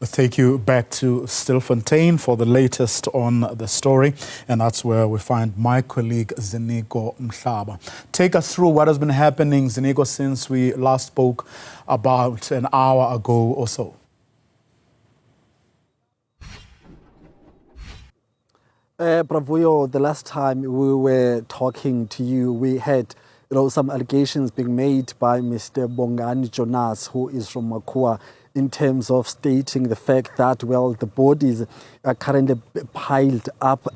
Let's take you back to Stilfontein for the latest on the story, and that's where we find my colleague Ziniko Mhlaba. Take us through what has been happening, Ziniko, since we last spoke about an hour ago or so. Bravo, the last time we were talking to you, we had some allegations being made by Mr. Bongani Jonas, who is from Makua, in terms of stating the fact that, well, the bodies are currently piled up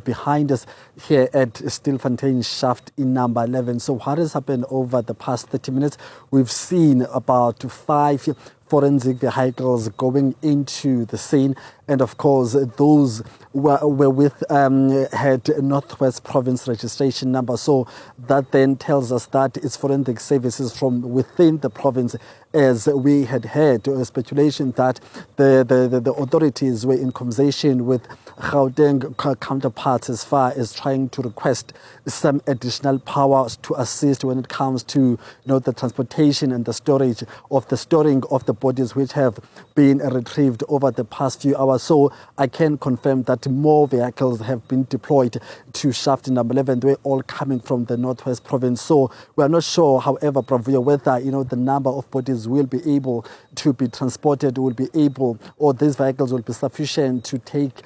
behind us here at Stilfontein shaft in number 11. So what has happened over the past 30 minutes? We've seen about 5 forensic vehicles going into the scene, and of course those were with had Northwest Province registration number, so that then tells us that it's forensic services from within the province, as we had heard speculation that the authorities were in conversation with Gauteng counterparts as far as trying to request some additional powers to assist when it comes to the transportation and the storing of the bodies which have been retrieved over the past few hours. So I can confirm that more vehicles have been deployed to shaft number 11. They're all coming from the Northwest Province. So we are not sure, however, Bravia, whether the number of bodies will be able to be transported, will be able, or these vehicles will be sufficient to take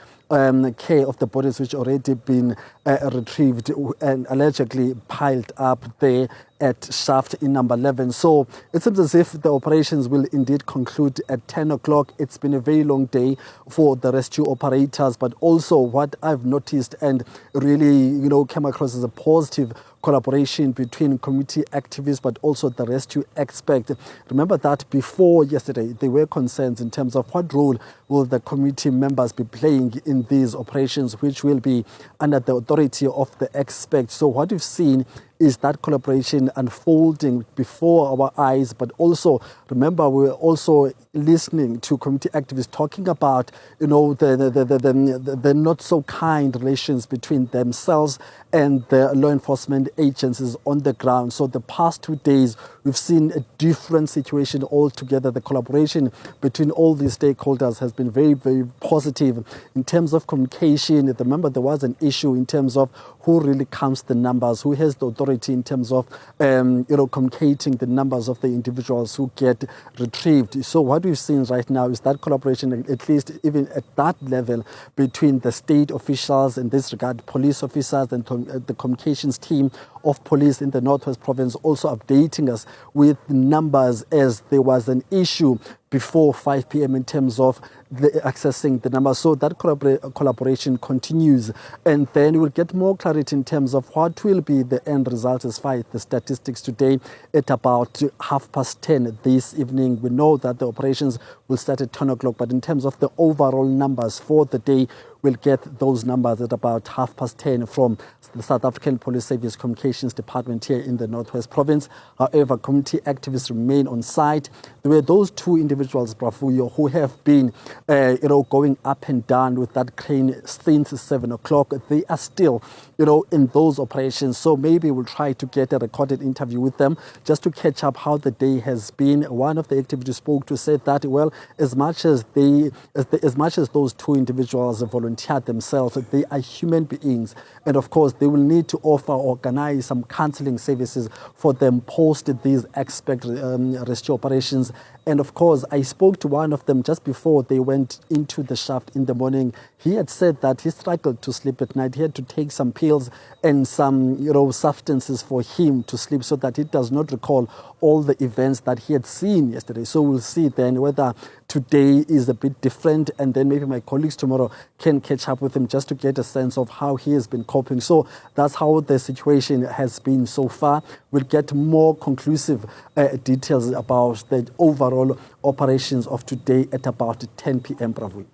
care of the bodies which already been retrieved and allegedly piled up there at shaft in number 11. So it seems as if the operations will indeed conclude at 10 o'clock. It's been a very long day for the rescue operators, but also what I've noticed and really came across as a positive collaboration between community activists but also the rescue expert. Remember that before yesterday there were concerns in terms of what role will the community members be playing in these operations, which will be under the authority of the expert. So what we've seen is that collaboration unfolding before our eyes, but also remember we're also listening to community activists talking about the not so kind relations between themselves and the law enforcement agencies on the ground. So the past 2 days we've seen a different situation altogether. The collaboration between all these stakeholders has been very, very positive in terms of communication. Remember, there was an issue in terms of who really counts the numbers, who has the authority in terms of communicating the numbers of the individuals who get retrieved. So what we've seen right now is that collaboration, at least even at that level, between the state officials, in this regard police officers, and the communications team of police in the Northwest Province, also updating us with numbers as there was an issue before 5 p.m. in terms of accessing the numbers. So that collaboration continues, and then we'll get more clarity in terms of what will be the end result as far as the statistics today at about 10:30 this evening. We know that the operations will start at 10 o'clock, but in terms of the overall numbers for the day, we'll get those numbers at about 10:30 from the South African Police Service Communications Department here in the Northwest Province. However, community activists remain on site. There were those 2 individuals, Brafuyo, who have been going up and down with that crane since 7 o'clock. They are still in those operations. So maybe we'll try to get a recorded interview with them just to catch up how the day has been. One of the activists spoke to said that, well, as much as those 2 individuals volunteered themselves, they are human beings, and of course they will need to organize some counseling services for them post these rescue operations. And of course, I spoke to one of them just before they went into the shaft in the morning. He had said that he struggled to sleep at night. He had to take some pills and some substances for him to sleep so that he does not recall all the events that he had seen yesterday. So we'll see then whether today is a bit different, and then maybe my colleagues tomorrow can catch up with him just to get a sense of how he has been coping. So that's how the situation has been so far. We'll get more conclusive details about the overall operations of today at about 10 p.m. Bravo.